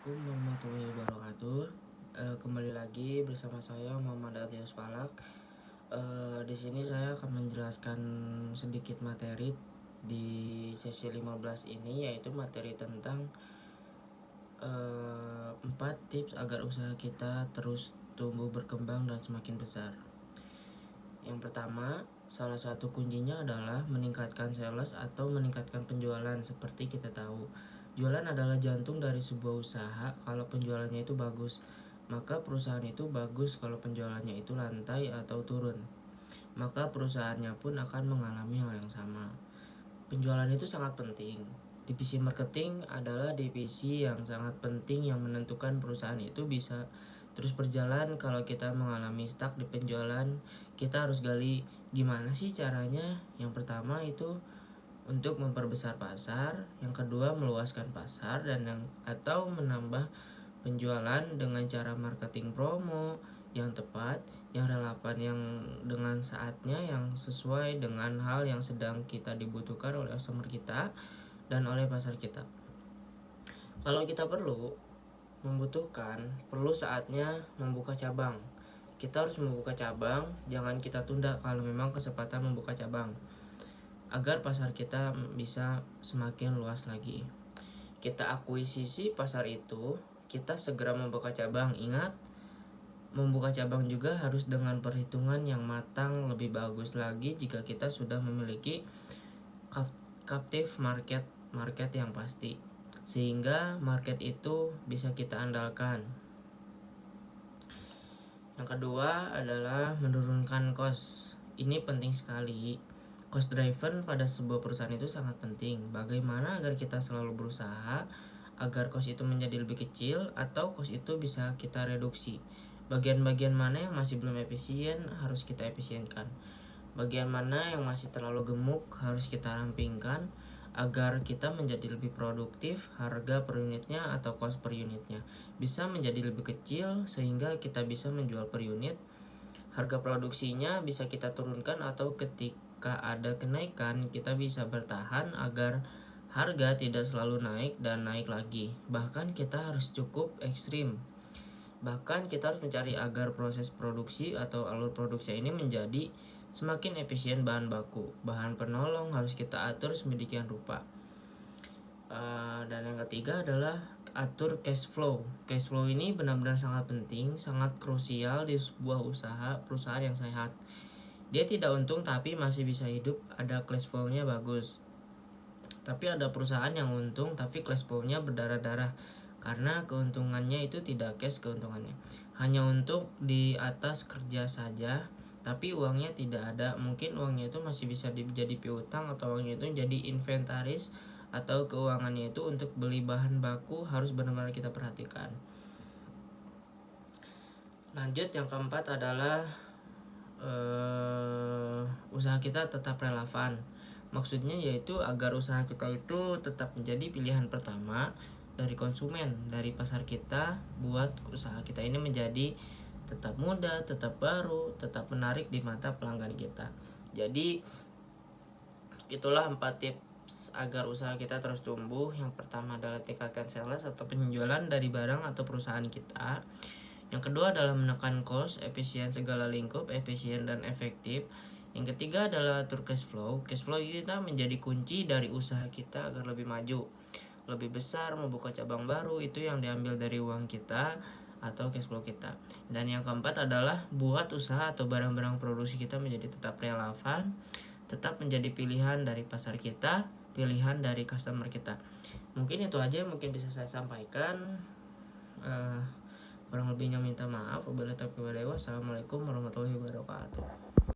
Assalamualaikum warahmatullahi wabarakatuh. Kembali lagi bersama saya Muhammad Abdias Falak. Di sini saya akan menjelaskan sedikit materi di sesi 15 ini, yaitu materi tentang 4 tips agar usaha kita terus tumbuh berkembang dan semakin besar. Yang pertama, salah satu kuncinya adalah meningkatkan sales atau meningkatkan penjualan. Seperti kita tahu, jualan adalah jantung dari sebuah usaha. Kalau penjualannya itu bagus, maka perusahaan itu bagus. Kalau penjualannya itu lantai atau turun, maka perusahaannya pun akan mengalami hal yang sama. Penjualan itu sangat penting. Divisi marketing adalah divisi yang sangat penting yang menentukan perusahaan itu bisa terus berjalan. Kalau kita mengalami stuck di penjualan, kita harus gali gimana sih caranya. Yang pertama itu untuk memperbesar pasar, yang kedua meluaskan pasar, dan atau menambah penjualan dengan cara marketing promo yang tepat, yang relevan, yang dengan saatnya, yang sesuai dengan hal yang sedang kita dibutuhkan oleh customer kita dan oleh pasar kita. Kalau kita perlu saatnya membuka cabang. Kita harus membuka cabang, jangan kita tunda kalau memang kesempatan membuka cabang, agar pasar kita bisa semakin luas lagi. Kita akuisisi pasar itu, kita segera membuka cabang. Ingat, membuka cabang juga harus dengan perhitungan yang matang. Lebih bagus lagi jika kita sudah memiliki captive market yang pasti, sehingga market itu bisa kita andalkan. Yang kedua adalah menurunkan cost. Ini penting sekali. Cost driven pada sebuah perusahaan itu sangat penting. Bagaimana agar kita selalu berusaha agar cost itu menjadi lebih kecil atau cost itu bisa kita reduksi. Bagian-bagian mana yang masih belum efisien harus kita efisienkan. Bagian mana yang masih terlalu gemuk harus kita rampingkan agar kita menjadi lebih produktif. Harga per unitnya atau cost per unitnya bisa menjadi lebih kecil sehingga kita bisa menjual per unit. Harga produksinya bisa kita turunkan, atau ketika ada kenaikan kita bisa bertahan agar harga tidak selalu naik dan naik lagi. Bahkan kita harus cukup ekstrim. Bahkan kita harus mencari agar proses produksi atau alur produksi ini menjadi semakin efisien. Bahan baku, bahan penolong harus kita atur sedemikian rupa. Dan yang ketiga adalah atur cash flow. Cash flow ini benar-benar sangat penting, sangat krusial di sebuah perusahaan yang sehat. Dia tidak untung tapi masih bisa hidup, ada cash flow-nya bagus. Tapi ada perusahaan yang untung tapi cash flow-nya berdarah-darah karena keuntungannya itu tidak cash keuntungannya. Hanya untuk di atas kerja saja, tapi uangnya tidak ada. Mungkin uangnya itu masih bisa jadi piutang, atau uangnya itu jadi inventaris, atau keuangannya itu untuk beli bahan baku. Harus benar-benar kita perhatikan. Lanjut, yang keempat adalah usaha kita tetap relevan. Maksudnya yaitu agar usaha kita itu tetap menjadi pilihan pertama dari konsumen, dari pasar kita, buat usaha kita ini menjadi tetap muda, tetap baru, tetap menarik di mata pelanggan kita. Jadi itulah 4 tips agar usaha kita terus tumbuh. Yang pertama adalah tingkatkan sales atau penjualan dari barang atau perusahaan kita. Yang kedua adalah menekan cost, efisien segala lingkup, efisien dan efektif. Yang ketiga adalah atur cash flow. Cash flow kita menjadi kunci dari usaha kita agar lebih maju, lebih besar. Membuka cabang baru itu yang diambil dari uang kita atau cash flow kita. Dan yang keempat adalah buat usaha atau barang-barang produksi kita menjadi tetap relevan, tetap menjadi pilihan dari pasar kita, pilihan dari customer kita. Mungkin itu aja yang mungkin bisa saya sampaikan. Kurang lebihnya minta maaf. Wassalamualaikum warahmatullahi wabarakatuh.